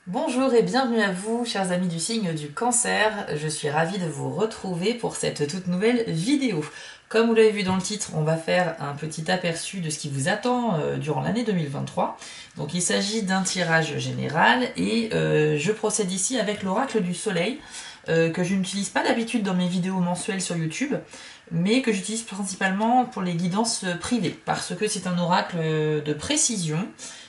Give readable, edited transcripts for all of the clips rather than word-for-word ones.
Bonjour et bienvenue à vous, chers amis du signe du cancer. Je suis ravie de vous retrouver pour cette toute nouvelle vidéo. Comme vous l'avez vu dans le titre, on va faire un petit aperçu de ce qui vous attend durant l'année 2023. Donc il s'agit d'un tirage général et je procède ici avec l'oracle du soleil que je n'utilise pas d'habitude dans mes vidéos mensuelles sur YouTube, mais que j'utilise principalement pour les guidances privées parce que c'est un oracle de précision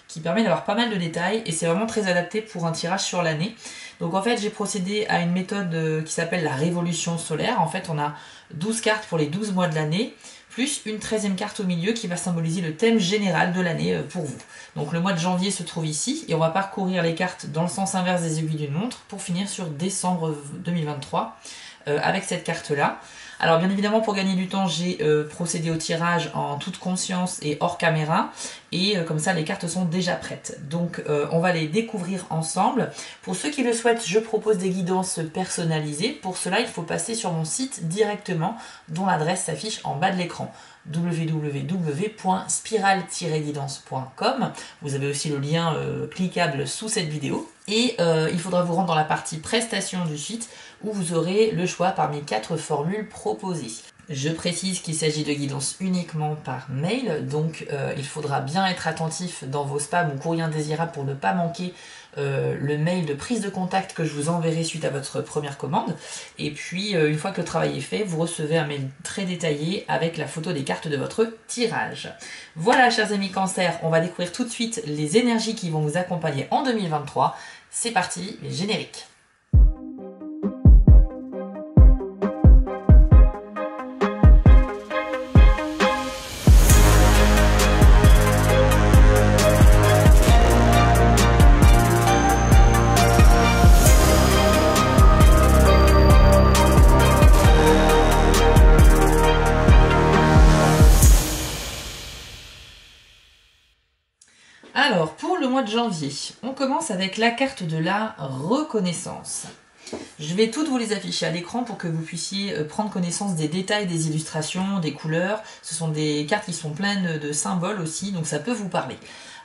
qui permet d'avoir pas mal de détails et c'est vraiment très adapté pour un tirage sur l'année. Donc en fait j'ai procédé à une méthode qui s'appelle la révolution solaire. En fait on a 12 cartes pour les 12 mois de l'année, plus une 13e carte au milieu qui va symboliser le thème général de l'année pour vous. Donc le mois de janvier se trouve ici et on va parcourir les cartes dans le sens inverse des aiguilles d'une montre pour finir sur décembre 2023 avec cette carte là. Alors bien évidemment pour gagner du temps j'ai procédé au tirage en toute conscience et hors caméra et comme ça les cartes sont déjà prêtes. Donc on va les découvrir ensemble. Pour ceux qui le souhaitent, je propose des guidances personnalisées. Pour cela il faut passer sur mon site directement dont l'adresse s'affiche en bas de l'écran, www.spiral-guidance.com. Vous avez aussi le lien cliquable sous cette vidéo. Et il faudra vous rendre dans la partie prestations du site où vous aurez le choix parmi 4 formules proposées. Je précise qu'il s'agit de guidance uniquement par mail, donc il faudra bien être attentif dans vos spams ou courriers indésirables pour ne pas manquer le mail de prise de contact que je vous enverrai suite à votre première commande. Et puis une fois que le travail est fait, vous recevez un mail très détaillé avec la photo des cartes de votre tirage. Voilà chers amis cancer, on va découvrir tout de suite les énergies qui vont vous accompagner en 2023. C'est parti, les génériques. Alors, pour le mois de janvier, on commence avec la carte de la reconnaissance. Je vais toutes vous les afficher à l'écran pour que vous puissiez prendre connaissance des détails des illustrations, des couleurs. Ce sont des cartes qui sont pleines de symboles aussi, donc ça peut vous parler.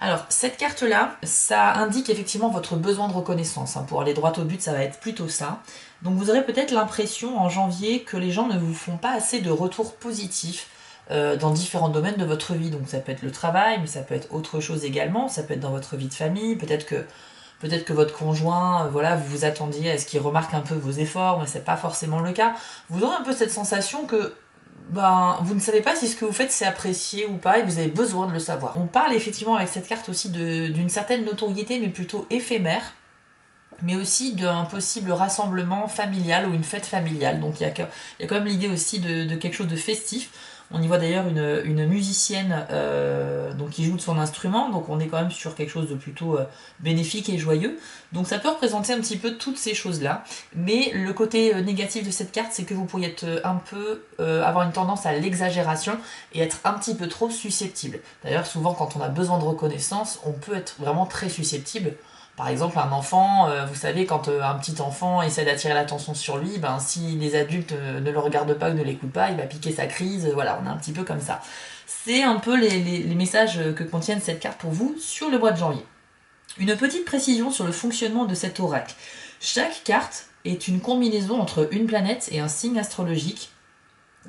Alors, cette carte-là, ça indique effectivement votre besoin de reconnaissance. Pour aller droit au but, ça va être plutôt ça. Donc vous aurez peut-être l'impression en janvier que les gens ne vous font pas assez de retours positifs dans différents domaines de votre vie. Donc ça peut être le travail, mais ça peut être autre chose également. Ça peut être dans votre vie de famille. Peut-être que votre conjoint, voilà, vous vous attendiez à ce qu'il remarque un peu vos efforts, mais c'est pas forcément le cas. Vous aurez un peu cette sensation que vous ne savez pas si ce que vous faites c'est apprécié ou pas et vous avez besoin de le savoir. On parle effectivement avec cette carte aussi d'une certaine notoriété, mais plutôt éphémère, mais aussi d'un possible rassemblement familial ou une fête familiale. Donc il y a quand même l'idée aussi de quelque chose de festif. On y voit d'ailleurs une musicienne donc qui joue de son instrument, donc on est quand même sur quelque chose de plutôt bénéfique et joyeux. Donc ça peut représenter un petit peu toutes ces choses-là, mais le côté négatif de cette carte, c'est que vous pourriez être un peu avoir une tendance à l'exagération et être un petit peu trop susceptible. D'ailleurs souvent quand on a besoin de reconnaissance, on peut être vraiment très susceptible. Par exemple, un enfant, vous savez, quand un petit enfant essaie d'attirer l'attention sur lui, si les adultes ne le regardent pas ou ne l'écoutent pas, il va piquer sa crise. Voilà, on est un petit peu comme ça. C'est un peu les messages que contiennent cette carte pour vous sur le mois de janvier. Une petite précision sur le fonctionnement de cet oracle. Chaque carte est une combinaison entre une planète et un signe astrologique.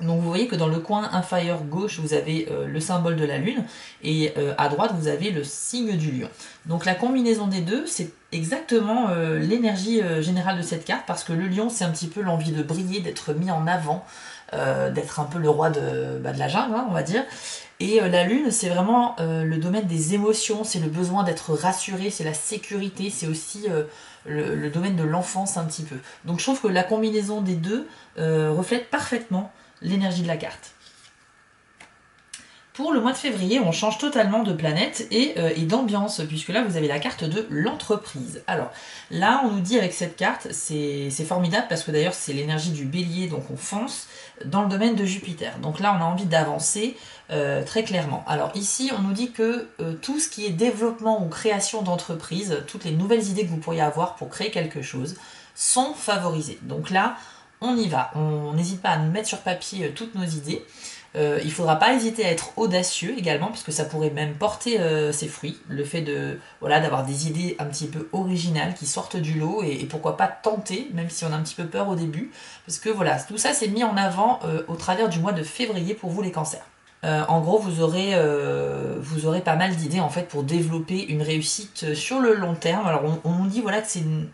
Donc vous voyez que dans le coin inférieur gauche, vous avez le symbole de la lune et à droite, vous avez le signe du lion. Donc la combinaison des deux, c'est exactement l'énergie générale de cette carte parce que le lion, c'est un petit peu l'envie de briller, d'être mis en avant, d'être un peu le roi de la jungle, on va dire. Et la lune, c'est vraiment le domaine des émotions, c'est le besoin d'être rassuré, c'est la sécurité, c'est aussi le domaine de l'enfance un petit peu. Donc je trouve que la combinaison des deux reflète parfaitement l'énergie de la carte. Pour le mois de février, on change totalement de planète et d'ambiance, puisque là, vous avez la carte de l'entreprise. Alors, là, on nous dit avec cette carte, c'est formidable, parce que d'ailleurs, c'est l'énergie du bélier, donc on fonce dans le domaine de Jupiter. Donc là, on a envie d'avancer très clairement. Alors ici, on nous dit que tout ce qui est développement ou création d'entreprise, toutes les nouvelles idées que vous pourriez avoir pour créer quelque chose, sont favorisées. Donc là, on y va, on n'hésite pas à mettre sur papier toutes nos idées. Il ne faudra pas hésiter à être audacieux également, puisque ça pourrait même porter ses fruits. Le fait de voilà, d'avoir des idées un petit peu originales qui sortent du lot, et pourquoi pas tenter, même si on a un petit peu peur au début. Parce que voilà, tout ça c'est mis en avant au travers du mois de février pour vous les cancers. En gros, vous aurez pas mal d'idées en fait pour développer une réussite sur le long terme. Alors on nous dit voilà que c'est une,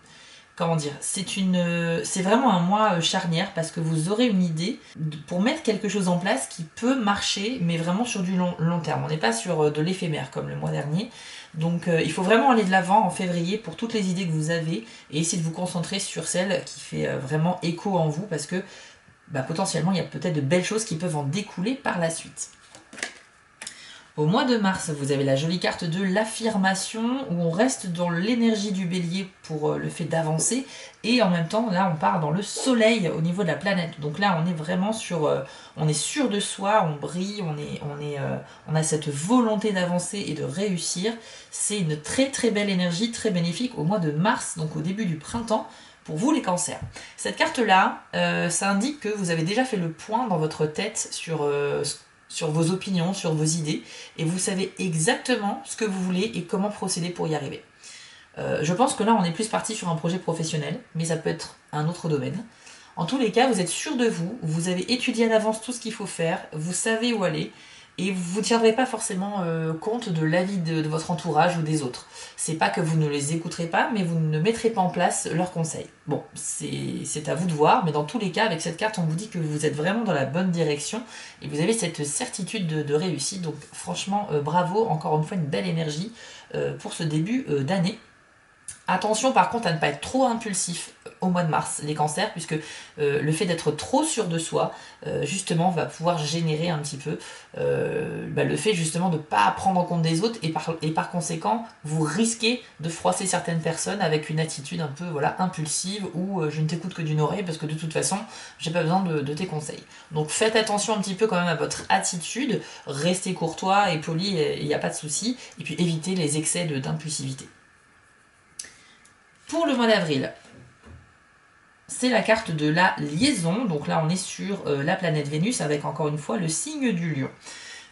comment dire, c'est vraiment un mois charnière parce que vous aurez une idée pour mettre quelque chose en place qui peut marcher, mais vraiment sur du long terme. On n'est pas sur de l'éphémère comme le mois dernier. Donc il faut vraiment aller de l'avant en février pour toutes les idées que vous avez et essayer de vous concentrer sur celle qui fait vraiment écho en vous parce que potentiellement il y a peut-être de belles choses qui peuvent en découler par la suite. Au mois de mars, vous avez la jolie carte de l'affirmation où on reste dans l'énergie du bélier pour le fait d'avancer et en même temps là on part dans le soleil au niveau de la planète. Donc là on est vraiment sur, on est sûr de soi, on brille, on a cette volonté d'avancer et de réussir. C'est une très très belle énergie, très bénéfique au mois de mars, donc au début du printemps. Pour vous les cancers. Cette carte-là, ça indique que vous avez déjà fait le point dans votre tête sur vos opinions, sur vos idées, et vous savez exactement ce que vous voulez et comment procéder pour y arriver. Je pense que là, on est plus parti sur un projet professionnel, mais ça peut être un autre domaine. En tous les cas, vous êtes sûr de vous, vous avez étudié à l'avance tout ce qu'il faut faire, vous savez où aller, et vous ne tiendrez pas forcément compte de l'avis de votre entourage ou des autres. C'est pas que vous ne les écouterez pas, mais vous ne mettrez pas en place leurs conseils. Bon, c'est à vous de voir, mais dans tous les cas, avec cette carte, on vous dit que vous êtes vraiment dans la bonne direction et vous avez cette certitude de réussite. Donc franchement, bravo, encore une fois, une belle énergie pour ce début d'année. Attention par contre à ne pas être trop impulsif au mois de mars, les cancers, puisque le fait d'être trop sûr de soi, justement, va pouvoir générer un petit peu le fait justement de ne pas prendre en compte des autres et par conséquent, vous risquez de froisser certaines personnes avec une attitude un peu voilà, impulsive ou je ne t'écoute que d'une oreille parce que de toute façon, j'ai pas besoin de tes conseils. Donc faites attention un petit peu quand même à votre attitude, restez courtois et poli, il n'y a pas de souci, et puis évitez les excès d'impulsivité. Pour le mois d'avril, c'est la carte de la liaison. Donc là, on est sur la planète Vénus avec encore une fois le signe du lion.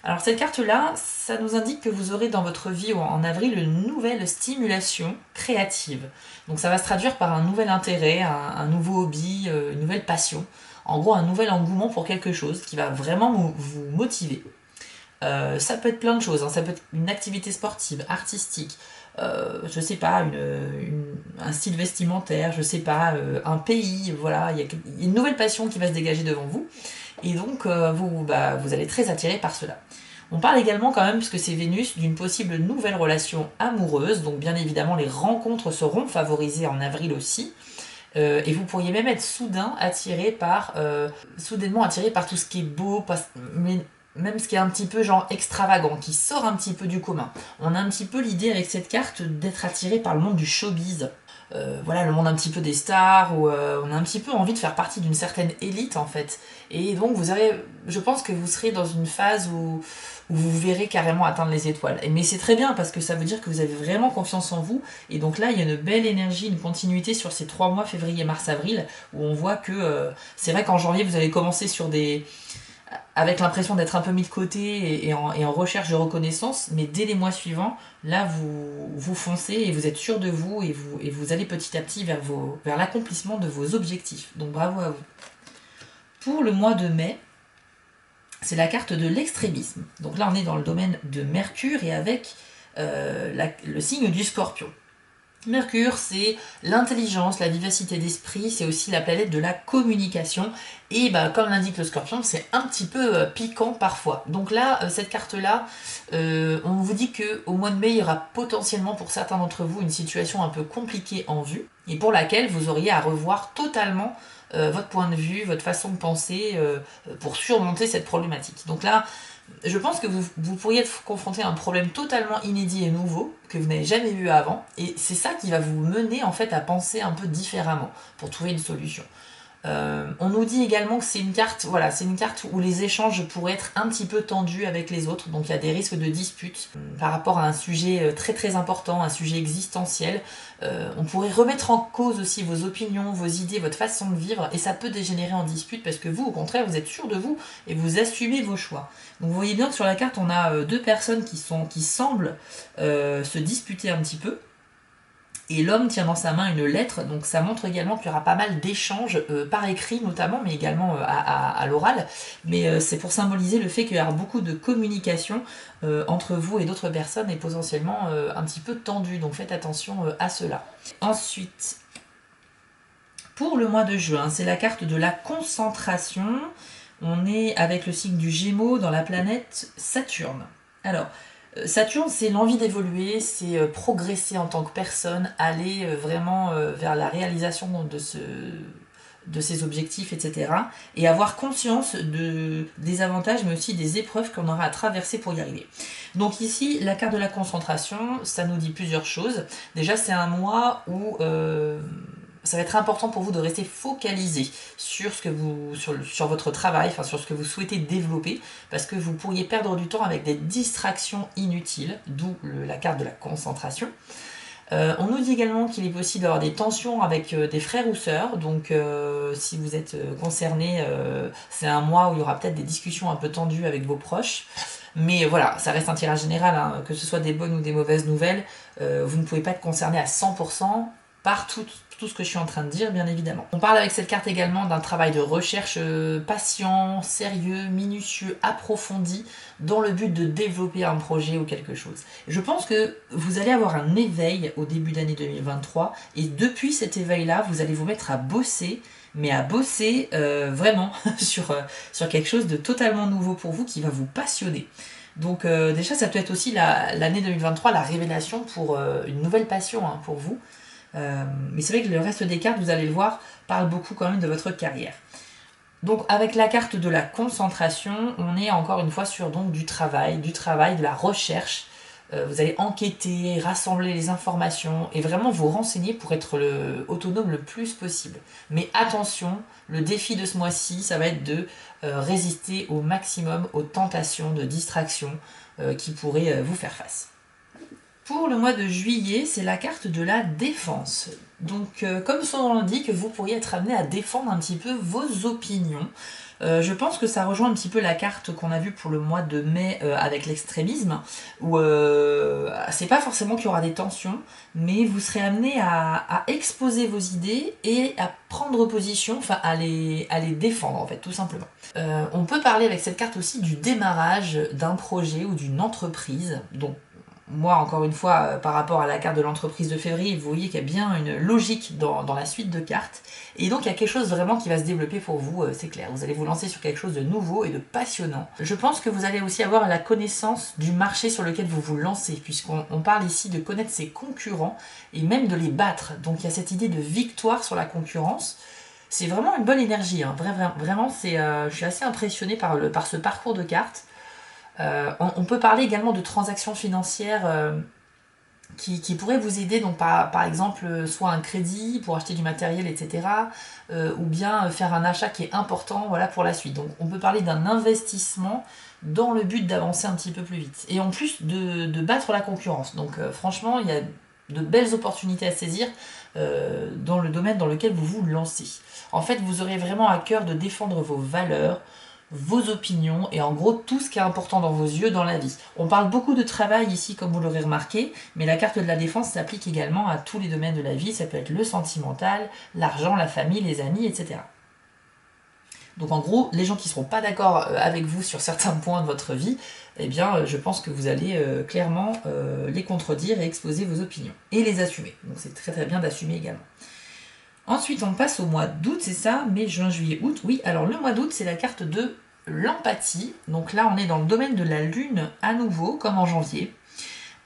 Alors cette carte-là, ça nous indique que vous aurez dans votre vie en avril une nouvelle stimulation créative. Donc ça va se traduire par un nouvel intérêt, un nouveau hobby, une nouvelle passion. En gros, un nouvel engouement pour quelque chose qui va vraiment vous motiver. Ça peut être plein de choses, hein. Ça peut être une activité sportive, artistique, je sais pas, un style vestimentaire, je sais pas, un pays, voilà, il y a une nouvelle passion qui va se dégager devant vous, et donc vous allez être très attiré par cela. On parle également quand même, puisque c'est Vénus, d'une possible nouvelle relation amoureuse, donc bien évidemment les rencontres seront favorisées en avril aussi, et vous pourriez même être soudainement attiré par tout ce qui est beau, mais même ce qui est un petit peu genre extravagant, qui sort un petit peu du commun. On a un petit peu l'idée avec cette carte d'être attiré par le monde du showbiz. Voilà, le monde un petit peu des stars, où on a un petit peu envie de faire partie d'une certaine élite en fait. Et donc je pense que vous serez dans une phase où vous verrez carrément atteindre les étoiles. Mais c'est très bien parce que ça veut dire que vous avez vraiment confiance en vous. Et donc là, il y a une belle énergie, une continuité sur ces 3 mois, février, mars, avril, où on voit que c'est vrai qu'en janvier, vous avez commencé avec l'impression d'être un peu mis de côté et en recherche de reconnaissance, mais dès les mois suivants, là vous foncez et vous êtes sûr de vous et vous allez petit à petit vers l'accomplissement de vos objectifs. Donc bravo à vous. Pour le mois de mai, c'est la carte de l'extrémisme. Donc là on est dans le domaine de Mercure et avec le signe du Scorpion. Mercure, c'est l'intelligence, la vivacité d'esprit, c'est aussi la planète de la communication. Et comme l'indique le Scorpion, c'est un petit peu piquant parfois. Donc là, cette carte-là, on vous dit qu'au mois de mai, il y aura potentiellement pour certains d'entre vous une situation un peu compliquée en vue, et pour laquelle vous auriez à revoir totalement votre point de vue, votre façon de penser, pour surmonter cette problématique. Donc là, je pense que vous pourriez être confronté à un problème totalement inédit et nouveau, que vous n'avez jamais vu avant, et c'est ça qui va vous mener en fait à penser un peu différemment pour trouver une solution. On nous dit également que c'est une carte, voilà, c'est une carte où les échanges pourraient être un petit peu tendus avec les autres, donc il y a des risques de disputes par rapport à un sujet très très important, un sujet existentiel. On pourrait remettre en cause aussi vos opinions, vos idées, votre façon de vivre, et ça peut dégénérer en dispute parce que vous, au contraire, vous êtes sûr de vous et vous assumez vos choix. Donc vous voyez bien que sur la carte, on a deux personnes qui semblent se disputer un petit peu. Et l'homme tient dans sa main une lettre, donc ça montre également qu'il y aura pas mal d'échanges, par écrit notamment, mais également à l'oral. Mais c'est pour symboliser le fait qu'il y aura beaucoup de communication entre vous et d'autres personnes et potentiellement un petit peu tendu. Donc faites attention à cela. Ensuite, pour le mois de juin, c'est la carte de la concentration. On est avec le signe du Gémeaux dans la planète Saturne. Alors, Saturne, c'est l'envie d'évoluer, c'est progresser en tant que personne, aller vraiment vers la réalisation de ses objectifs, etc. Et avoir conscience des avantages, mais aussi des épreuves qu'on aura à traverser pour y arriver. Donc ici, la carte de la concentration, ça nous dit plusieurs choses. Déjà, c'est un mois où ça va être important pour vous de rester focalisé sur sur votre travail, enfin sur ce que vous souhaitez développer, parce que vous pourriez perdre du temps avec des distractions inutiles, d'où la carte de la concentration. On nous dit également qu'il est possible d'avoir des tensions avec des frères ou sœurs, donc si vous êtes concerné, c'est un mois où il y aura peut-être des discussions un peu tendues avec vos proches. Mais voilà, ça reste un tirage général, hein, que ce soit des bonnes ou des mauvaises nouvelles, vous ne pouvez pas être concerné à 100% par tout ce que je suis en train de dire, bien évidemment. On parle avec cette carte également d'un travail de recherche patient, sérieux, minutieux, approfondi, dans le but de développer un projet ou quelque chose. Je pense que vous allez avoir un éveil au début d'année 2023, et depuis cet éveil-là, vous allez vous mettre à bosser, mais à bosser vraiment sur quelque chose de totalement nouveau pour vous, qui va vous passionner. Donc déjà, ça peut être aussi l'année 2023, la révélation pour une nouvelle passion, hein, pour vous. Mais c'est vrai que le reste des cartes, vous allez le voir, parle beaucoup quand même de votre carrière. Donc avec la carte de la concentration, on est encore une fois sur donc du travail, de la recherche. Vous allez enquêter, rassembler les informations et vraiment vous renseigner pour être autonome le plus possible. Mais attention, le défi de ce mois-ci, ça va être de résister au maximum aux tentations de distraction qui pourraient vous faire face. Pour le mois de juillet, c'est la carte de la défense. Donc, comme son nom l'indique, vous pourriez être amené à défendre un petit peu vos opinions. Je pense que ça rejoint un petit peu la carte qu'on a vue pour le mois de mai avec l'extrémisme, où c'est pas forcément qu'il y aura des tensions, mais vous serez amené à exposer vos idées et à prendre position, enfin à les défendre en fait, tout simplement. On peut parler avec cette carte aussi du démarrage d'un projet ou d'une entreprise, donc moi, encore une fois, par rapport à la carte de l'entreprise de février, vous voyez qu'il y a bien une logique dans la suite de cartes. Et donc, il y a quelque chose vraiment qui va se développer pour vous, c'est clair. Vous allez vous lancer sur quelque chose de nouveau et de passionnant. Je pense que vous allez aussi avoir la connaissance du marché sur lequel vous vous lancez, puisqu'on parle ici de connaître ses concurrents et même de les battre. Donc, il y a cette idée de victoire sur la concurrence. C'est vraiment une bonne énergie, hein. Vraiment, je suis assez impressionnée par ce parcours de cartes. On peut parler également de transactions financières qui pourraient vous aider, donc par exemple soit un crédit pour acheter du matériel, etc. Ou bien faire un achat qui est important, voilà, pour la suite. Donc on peut parler d'un investissement dans le but d'avancer un petit peu plus vite. Et en plus de battre la concurrence. Donc franchement, il y a de belles opportunités à saisir dans le domaine dans lequel vous vous lancez. En fait, vous aurez vraiment à cœur de défendre vos valeurs, vos opinions et en gros tout ce qui est important dans vos yeux dans la vie. On parle beaucoup de travail ici comme vous l'aurez remarqué, mais la carte de la défense s'applique également à tous les domaines de la vie. Ça peut être le sentimental, l'argent, la famille, les amis, etc. Donc en gros, les gens qui ne seront pas d'accord avec vous sur certains points de votre vie, eh bien je pense que vous allez clairement les contredire et exposer vos opinions. Et les assumer. Donc c'est très très bien d'assumer également. Ensuite, on passe au mois d'août, c'est ça, mai, juin, juillet, août. Oui, alors le mois d'août, c'est la carte de l'empathie. Donc là, on est dans le domaine de la lune à nouveau, comme en janvier,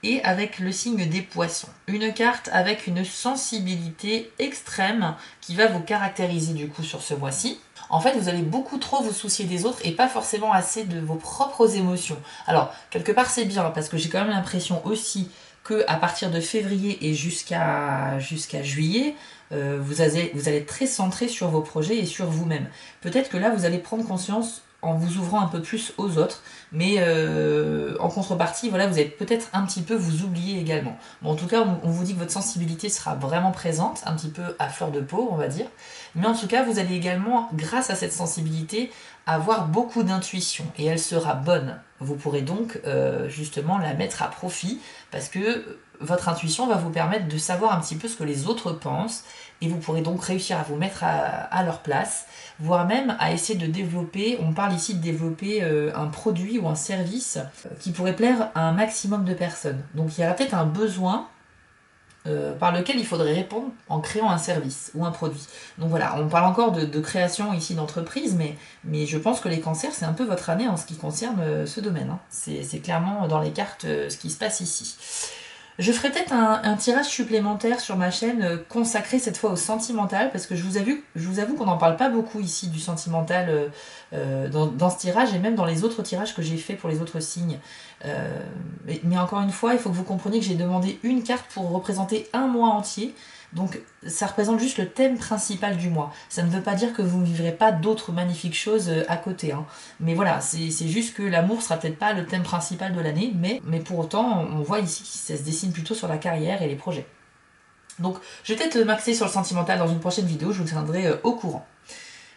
et avec le signe des poissons. Une carte avec une sensibilité extrême qui va vous caractériser du coup sur ce mois-ci. En fait, vous allez beaucoup trop vous soucier des autres et pas forcément assez de vos propres émotions. Alors, quelque part, c'est bien, parce que j'ai quand même l'impression aussi qu'à partir de février et jusqu'à juillet, vous allez être très centré sur vos projets et sur vous-même. Peut-être que là, vous allez prendre conscience en vous ouvrant un peu plus aux autres, mais en contrepartie, voilà, vous allez peut-être un petit peu vous oublier également. Bon, en tout cas, on vous dit que votre sensibilité sera vraiment présente, un petit peu à fleur de peau, on va dire, mais en tout cas, vous allez également, grâce à cette sensibilité, avoir beaucoup d'intuition, et elle sera bonne. Vous pourrez donc justement la mettre à profit, parce que votre intuition va vous permettre de savoir un petit peu ce que les autres pensent, et vous pourrez donc réussir à vous mettre à leur place, voire même à essayer de développer, on parle ici de développer un produit ou un service qui pourrait plaire à un maximum de personnes. Donc il y aura peut-être un besoin par lequel il faudrait répondre en créant un service ou un produit. Donc voilà, on parle encore de création ici d'entreprise, mais je pense que les cancers, c'est un peu votre année en ce qui concerne ce domaine. Hein. C'est clairement dans les cartes ce qui se passe ici. Je ferai peut-être un tirage supplémentaire sur ma chaîne consacré cette fois au sentimental, parce que je vous avoue qu'on n'en parle pas beaucoup ici du sentimental dans ce tirage et même dans les autres tirages que j'ai fait pour les autres signes. Mais encore une fois, il faut que vous compreniez que j'ai demandé une carte pour représenter un mois entier. Donc ça représente juste le thème principal du mois. Ça ne veut pas dire que vous ne vivrez pas d'autres magnifiques choses à côté. Hein. Mais voilà, c'est juste que l'amour sera peut-être pas le thème principal de l'année, mais pour autant, on voit ici que ça se dessine plutôt sur la carrière et les projets. Donc je vais peut-être m'axer sur le sentimental dans une prochaine vidéo, je vous tiendrai au courant.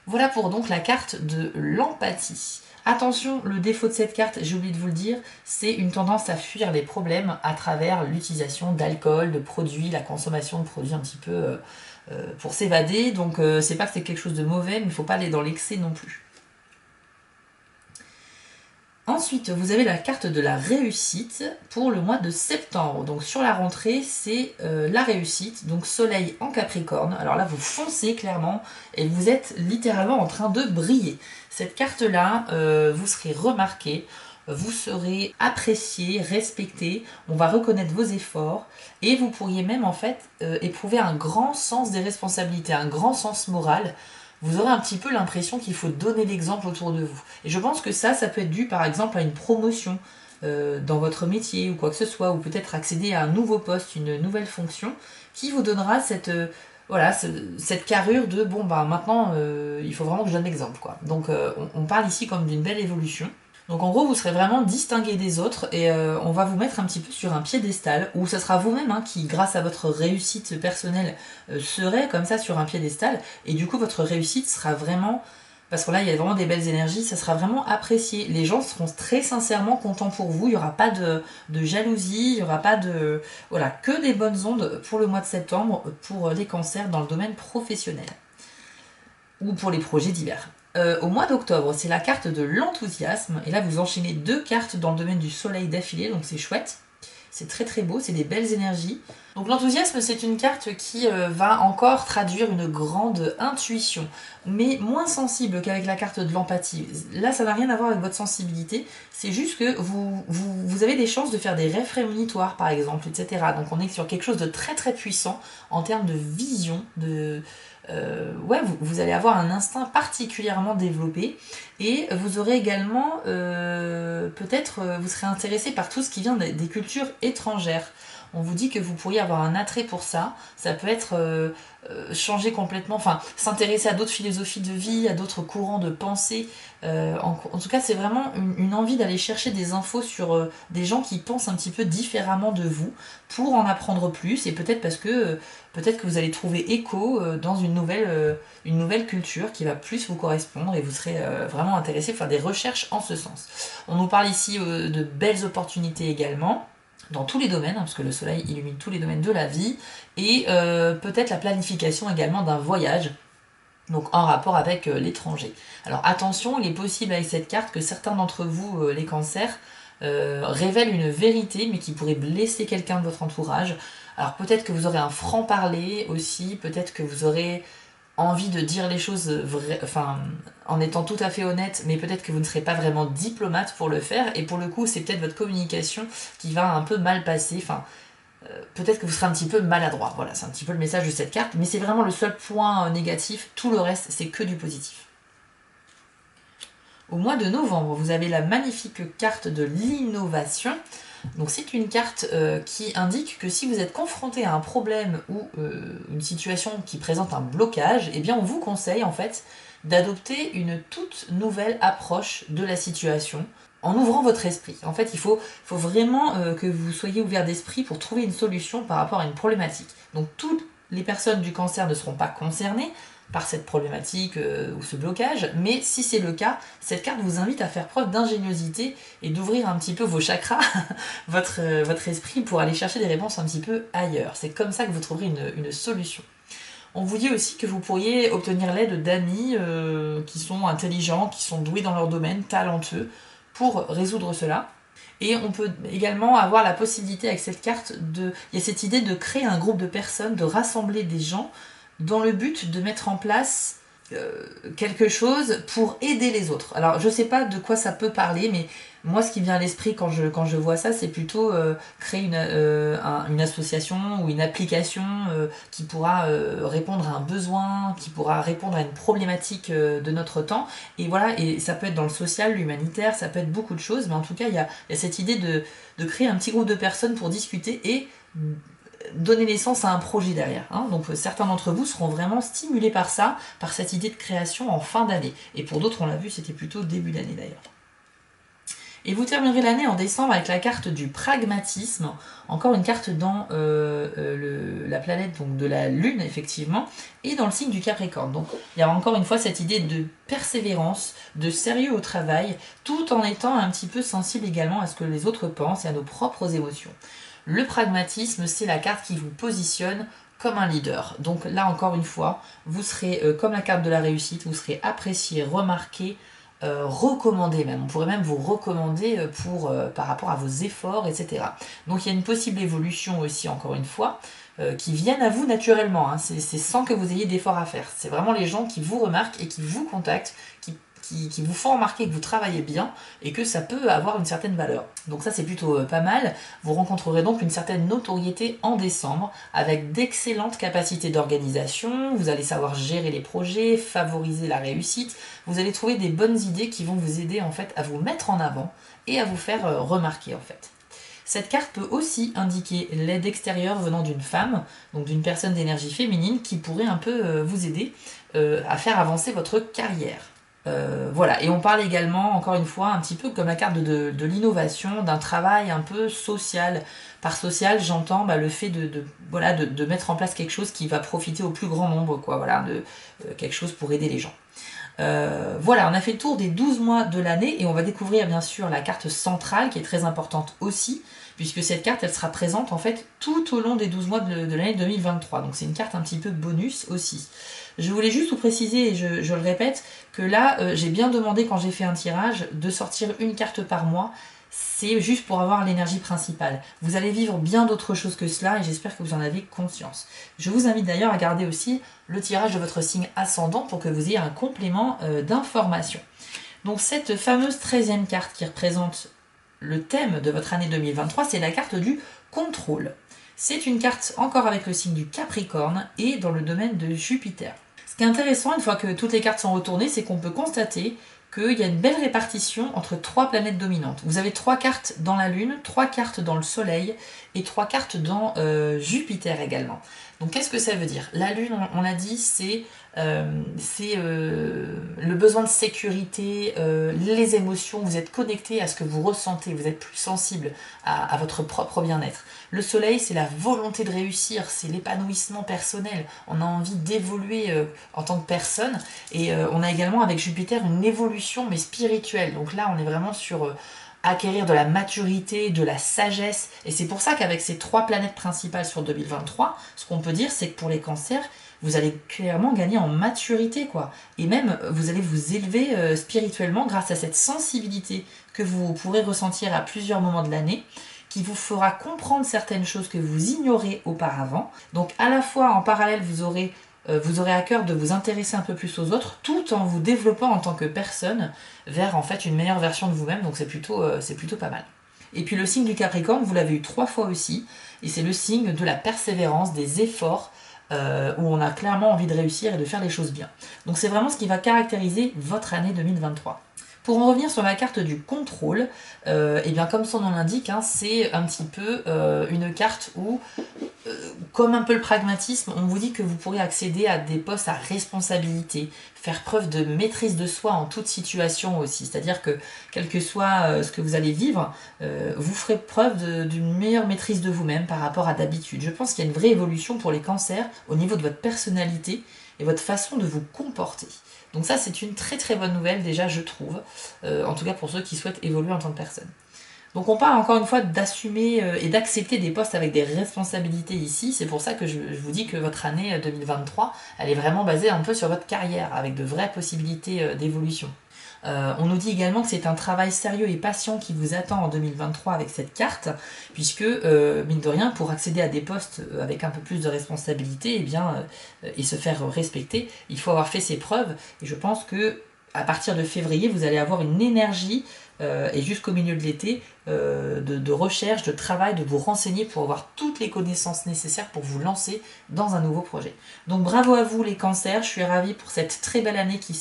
Voilà pour donc la carte de l'empathie. Attention, le défaut de cette carte, j'ai oublié de vous le dire, c'est une tendance à fuir les problèmes à travers l'utilisation d'alcool, de produits, la consommation de produits un petit peu pour s'évader. Donc c'est pas que c'est quelque chose de mauvais, mais il ne faut pas aller dans l'excès non plus. Ensuite, vous avez la carte de la réussite pour le mois de septembre. Donc sur la rentrée, c'est la réussite. Donc soleil en Capricorne. Alors là, vous foncez clairement et vous êtes littéralement en train de briller. Cette carte-là, vous serez remarqué, vous serez apprécié, respecté. On va reconnaître vos efforts et vous pourriez même en fait éprouver un grand sens des responsabilités, un grand sens moral. Vous aurez un petit peu l'impression qu'il faut donner l'exemple autour de vous. Et je pense que ça peut être dû par exemple à une promotion dans votre métier ou quoi que ce soit, ou peut-être accéder à un nouveau poste, une nouvelle fonction, qui vous donnera cette, voilà, cette carrure de bon bah maintenant il faut vraiment que je donne l'exemple quoi. Donc on parle ici comme d'une belle évolution. Donc en gros, vous serez vraiment distingué des autres et on va vous mettre un petit peu sur un piédestal où ce sera vous-même hein, qui, grâce à votre réussite personnelle, serez comme ça sur un piédestal. Et du coup, votre réussite sera vraiment, parce que là, il y a vraiment des belles énergies, ça sera vraiment apprécié. Les gens seront très sincèrement contents pour vous. Il n'y aura pas de jalousie, il n'y aura pas de... Voilà, que des bonnes ondes pour le mois de septembre pour les cancers dans le domaine professionnel ou pour les projets divers. Au mois d'octobre, c'est la carte de l'enthousiasme. Et là, vous enchaînez 2 cartes dans le domaine du soleil d'affilée, donc c'est chouette. C'est très très beau, c'est des belles énergies. Donc l'enthousiasme, c'est une carte qui va encore traduire une grande intuition, mais moins sensible qu'avec la carte de l'empathie. Là, ça n'a rien à voir avec votre sensibilité, c'est juste que vous avez des chances de faire des rêves prémonitoires, par exemple, etc. Donc on est sur quelque chose de très très puissant en termes de vision, ouais, vous allez avoir un instinct particulièrement développé et vous aurez également peut-être vous serez intéressé par tout ce qui vient des cultures étrangères. On vous dit que vous pourriez avoir un attrait pour ça. Ça peut être changer complètement, enfin s'intéresser à d'autres philosophies de vie, à d'autres courants de pensée. En tout cas, c'est vraiment une envie d'aller chercher des infos sur des gens qui pensent un petit peu différemment de vous pour en apprendre plus et peut-être parce que peut-être que vous allez trouver écho dans une nouvelle culture qui va plus vous correspondre et vous serez vraiment intéressé pour faire des recherches en ce sens. On nous parle ici de belles opportunités également dans tous les domaines, hein, parce que le soleil illumine tous les domaines de la vie, et peut-être la planification également d'un voyage, donc en rapport avec l'étranger. Alors attention, il est possible avec cette carte que certains d'entre vous, les cancers, révèlent une vérité, mais qui pourrait blesser quelqu'un de votre entourage. Alors peut-être que vous aurez un franc-parler aussi, peut-être que vous aurez envie de dire les choses en étant tout à fait honnête, mais peut-être que vous ne serez pas vraiment diplomate pour le faire, et pour le coup, c'est peut-être votre communication qui va un peu mal passer, peut-être que vous serez un petit peu maladroit. Voilà, c'est un petit peu le message de cette carte, mais c'est vraiment le seul point négatif, tout le reste, c'est que du positif. Au mois de novembre, vous avez la magnifique carte de l'innovation. Donc c'est une carte qui indique que si vous êtes confronté à un problème ou une situation qui présente un blocage, eh bien on vous conseille en fait d'adopter une toute nouvelle approche de la situation en ouvrant votre esprit. En fait, il faut vraiment que vous soyez ouvert d'esprit pour trouver une solution par rapport à une problématique. Donc toutes les personnes du cancer ne seront pas concernées par cette problématique ou ce blocage, mais si c'est le cas, cette carte vous invite à faire preuve d'ingéniosité et d'ouvrir un petit peu vos chakras, votre esprit, pour aller chercher des réponses un petit peu ailleurs. C'est comme ça que vous trouverez une solution. On vous dit aussi que vous pourriez obtenir l'aide d'amis qui sont intelligents, qui sont doués dans leur domaine, talentueux, pour résoudre cela. Et on peut également avoir la possibilité avec cette carte il y a cette idée de créer un groupe de personnes, de rassembler des gens dans le but de mettre en place quelque chose pour aider les autres. Alors je sais pas de quoi ça peut parler, mais moi ce qui vient à l'esprit quand je vois ça, c'est plutôt créer une association ou une application qui pourra répondre à un besoin, qui pourra répondre à une problématique de notre temps. Et voilà, et ça peut être dans le social, l'humanitaire, ça peut être beaucoup de choses, mais en tout cas il y a cette idée de créer un petit groupe de personnes pour discuter et donner naissance à un projet derrière. Donc certains d'entre vous seront vraiment stimulés par ça, par cette idée de création en fin d'année. Et pour d'autres, on l'a vu, c'était plutôt début d'année d'ailleurs. Et vous terminerez l'année en décembre avec la carte du pragmatisme, encore une carte dans la planète donc de la Lune effectivement, et dans le signe du Capricorne. Donc il y a encore une fois cette idée de persévérance, de sérieux au travail, tout en étant un petit peu sensible également à ce que les autres pensent et à nos propres émotions. Le pragmatisme, c'est la carte qui vous positionne comme un leader. Donc là, encore une fois, vous serez, comme la carte de la réussite, vous serez apprécié, remarqué, recommandé même. On pourrait même vous recommander par rapport à vos efforts, etc. Donc il y a une possible évolution aussi, encore une fois, qui viennent à vous naturellement. C'est sans que vous ayez d'efforts à faire. C'est vraiment les gens qui vous remarquent et qui vous contactent, qui vous font remarquer que vous travaillez bien et que ça peut avoir une certaine valeur. Donc ça c'est plutôt pas mal. Vous rencontrerez donc une certaine notoriété en décembre avec d'excellentes capacités d'organisation. Vous allez savoir gérer les projets, favoriser la réussite. Vous allez trouver des bonnes idées qui vont vous aider en fait à vous mettre en avant et à vous faire remarquer en fait. Cette carte peut aussi indiquer l'aide extérieure venant d'une femme, donc d'une personne d'énergie féminine qui pourrait un peu vous aider à faire avancer votre carrière. Voilà, et on parle également, encore une fois, un petit peu comme la carte de l'innovation, d'un travail un peu social. Par social, j'entends le fait de mettre en place quelque chose qui va profiter au plus grand nombre, quoi, voilà, quelque chose pour aider les gens. Voilà, on a fait le tour des 12 mois de l'année et on va découvrir bien sûr la carte centrale qui est très importante aussi, puisque cette carte elle sera présente en fait tout au long des 12 mois de l'année 2023. Donc c'est une carte un petit peu bonus aussi. Je voulais juste vous préciser, et je le répète, que là j'ai bien demandé quand j'ai fait un tirage de sortir une carte par mois. C'est juste pour avoir l'énergie principale. Vous allez vivre bien d'autres choses que cela et j'espère que vous en avez conscience. Je vous invite d'ailleurs à garder aussi le tirage de votre signe ascendant pour que vous ayez un complément d'information. Donc cette fameuse 13e carte qui représente le thème de votre année 2023, c'est la carte du contrôle. C'est une carte encore avec le signe du Capricorne et dans le domaine de Jupiter. Ce qui est intéressant, une fois que toutes les cartes sont retournées, c'est qu'on peut constater qu'il y a une belle répartition entre 3 planètes dominantes. Vous avez 3 cartes dans la Lune, 3 cartes dans le Soleil et 3 cartes dans Jupiter également. Donc qu'est-ce que ça veut dire? La Lune, on l'a dit, c'est le besoin de sécurité, les émotions, vous êtes connecté à ce que vous ressentez, vous êtes plus sensible à votre propre bien-être. Le Soleil, c'est la volonté de réussir, c'est l'épanouissement personnel, on a envie d'évoluer en tant que personne, et on a également avec Jupiter une évolution mais spirituelle, donc là on est vraiment sur acquérir de la maturité, de la sagesse, et c'est pour ça qu'avec ces 3 planètes principales sur 2023, ce qu'on peut dire c'est que pour les cancers, vous allez clairement gagner en maturité, quoi. Et même, vous allez vous élever spirituellement grâce à cette sensibilité que vous pourrez ressentir à plusieurs moments de l'année, qui vous fera comprendre certaines choses que vous ignorez auparavant. Donc à la fois, en parallèle, vous aurez à cœur de vous intéresser un peu plus aux autres, tout en vous développant en tant que personne vers en fait une meilleure version de vous-même, donc c'est plutôt pas mal. Et puis le signe du Capricorne, vous l'avez eu 3 fois aussi, et c'est le signe de la persévérance, des efforts, où on a clairement envie de réussir et de faire les choses bien. Donc c'est vraiment ce qui va caractériser votre année 2023. Pour en revenir sur la carte du contrôle, et bien comme son nom l'indique, hein, c'est un petit peu une carte où, comme un peu le pragmatisme, on vous dit que vous pourrez accéder à des postes à responsabilité, faire preuve de maîtrise de soi en toute situation aussi. C'est-à-dire que, quel que soit ce que vous allez vivre, vous ferez preuve d'une meilleure maîtrise de vous-même par rapport à d'habitude. Je pense qu'il y a une vraie évolution pour les cancers au niveau de votre personnalité et votre façon de vous comporter. Donc ça, c'est une très très bonne nouvelle déjà, je trouve, en tout cas pour ceux qui souhaitent évoluer en tant que personne. Donc on parle encore une fois d'assumer et d'accepter des postes avec des responsabilités ici. C'est pour ça que je vous dis que votre année 2023, elle est vraiment basée un peu sur votre carrière, avec de vraies possibilités d'évolution. On nous dit également que c'est un travail sérieux et patient qui vous attend en 2023 avec cette carte, puisque, mine de rien, pour accéder à des postes avec un peu plus de responsabilité, eh bien, et se faire respecter, il faut avoir fait ses preuves. Et je pense que à partir de février, vous allez avoir une énergie, et jusqu'au milieu de l'été, de recherche, de travail, de vous renseigner pour avoir toutes les connaissances nécessaires pour vous lancer dans un nouveau projet. Donc bravo à vous les cancers, je suis ravie pour cette très belle année qui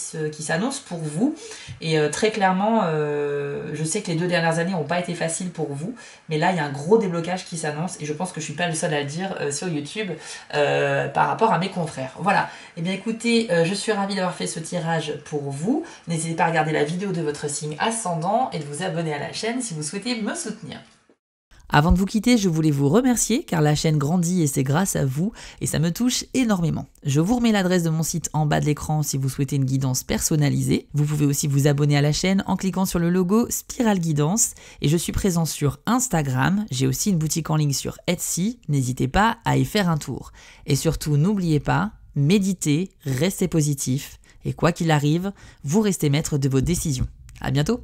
s'annonce pour vous. Et très clairement, je sais que les 2 dernières années n'ont pas été faciles pour vous, mais là il y a un gros déblocage qui s'annonce et je pense que je ne suis pas le seul à le dire sur YouTube par rapport à mes confrères. Voilà, et bien écoutez, je suis ravie d'avoir fait ce tirage pour vous. N'hésitez pas à regarder la vidéo de votre signe ascendant et de vous abonner à la chaîne si vous souhaitez me soutenir. Avant de vous quitter, je voulais vous remercier car la chaîne grandit et c'est grâce à vous et ça me touche énormément. Je vous remets l'adresse de mon site en bas de l'écran si vous souhaitez une guidance personnalisée. Vous pouvez aussi vous abonner à la chaîne en cliquant sur le logo Spiral Guidance et je suis présent sur Instagram. J'ai aussi une boutique en ligne sur Etsy. N'hésitez pas à y faire un tour. Et surtout, n'oubliez pas, méditez, restez positif et quoi qu'il arrive, vous restez maître de vos décisions. À bientôt!